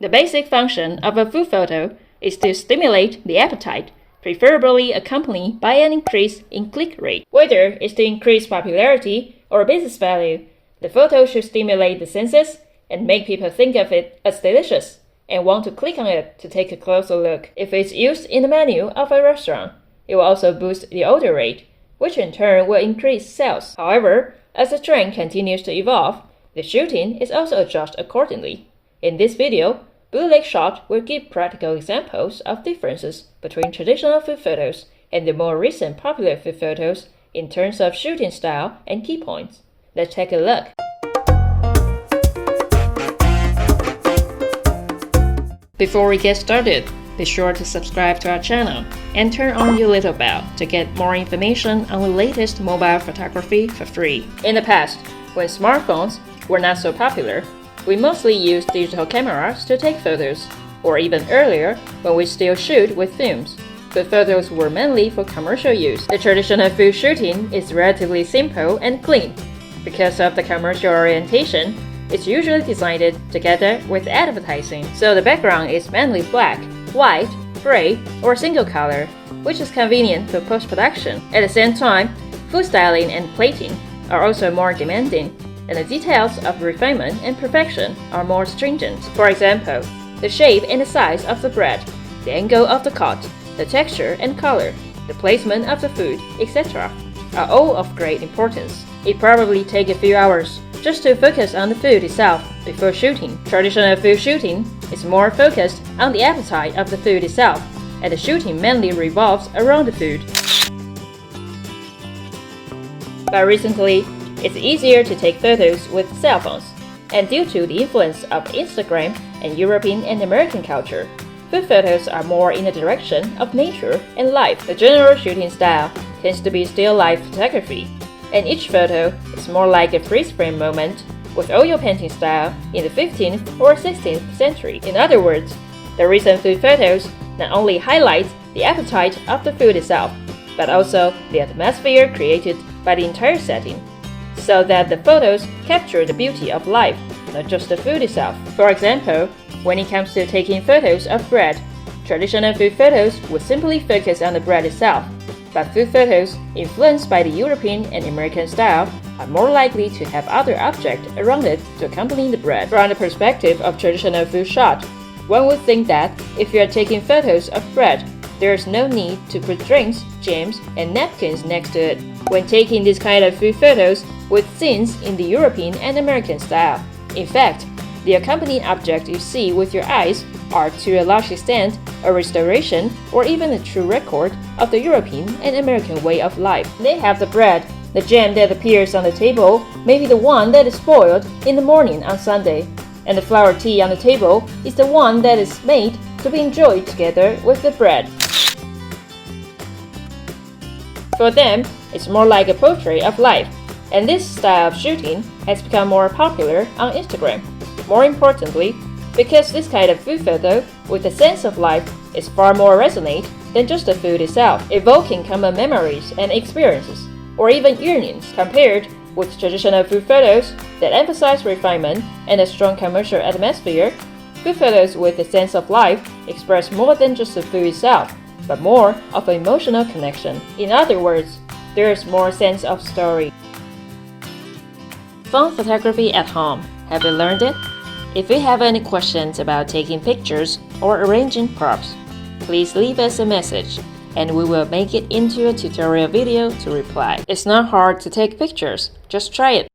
The basic function of a food photo is to stimulate the appetite, preferably accompanied by an increase in click rate. Whether it's to increase popularity or business value, the photo should stimulate the senses and make people think of it as delicious and want to click on it to take a closer look. If it's used in the menu of a restaurant, it will also boost the order rate, which in turn will increase sales. However, as the trend continues to evolve, the shooting is also adjusted accordingly. In this video, Bootleg Shot will give practical examples of differences between traditional food photos and the more recent popular food photos in terms of shooting style and key points. Let's take a look. Before we get started, be sure to subscribe to our channel and turn on your little bell to get more information on the latest mobile photography for free. In the past, when smartphones were not so popular, we mostly used digital cameras to take photos, or even earlier, when we still shoot with films. Food photos were mainly for commercial use. The traditional food shooting is relatively simple and clean. Because of the commercial orientation, it's usually designed together with advertising, so the background is mainly black, white, gray, or single color, which is convenient for post-production. At the same time, food styling and plating are also more demanding, and the details of refinement and perfection are more stringent. For example, the shape and the size of the bread, the angle of the cut, the texture and color, the placement of the food, etc. are all of great importance. It probably takes a few hours just to focus on the food itself before shooting. Traditional food shooting is more focused on the appetite of the food itself, and the shooting mainly revolves around the food. But recently, it's easier to take photos with cell phones, and due to the influence of Instagram and European and American culture, food photos are more in the direction of nature and life. The general shooting style tends to be still life photography, and each photo is more like a freeze-frame moment with oil painting style in the 15th or 16th century. In other words, the recent food photos not only highlight the appetite of the food itself, but also the atmosphere created by the entire setting, so that the photos capture the beauty of life, not just the food itself. For example, when it comes to taking photos of bread, traditional food photos would simply focus on the bread itself, but food photos influenced by the European and American style are more likely to have other objects around it to accompany the bread. From the perspective of traditional food shot, one would think that if you are taking photos of bread, there is no need to put drinks, jams, and napkins next to it. When taking this kind of food photos with scenes in the European and American style, in fact, the accompanying objects you see with your eyes are to a large extent a restoration or even a true record of the European and American way of life. They have the bread. The jam that appears on the table may be the one that is spoiled in the morning on Sunday, and the flower tea on the table is the one that is made to be enjoyed together with the bread. For them, it's more like a portrait of life, and this style of shooting has become more popular on Instagram. More importantly, because this kind of food photo with a sense of life is far more resonant than just the food itself, evoking common memories and experiences, or even yearnings, compared with traditional food photos that emphasize refinement and a strong commercial atmosphere. Food photos with a sense of life express more than just the food itself, but more of an emotional connection. In other words, there is more sense of story. Fun photography at home. Have you learned it? If you have any questions about taking pictures or arranging props, please leave us a message, and we will make it into a tutorial video to reply. It's not hard to take pictures, just try it.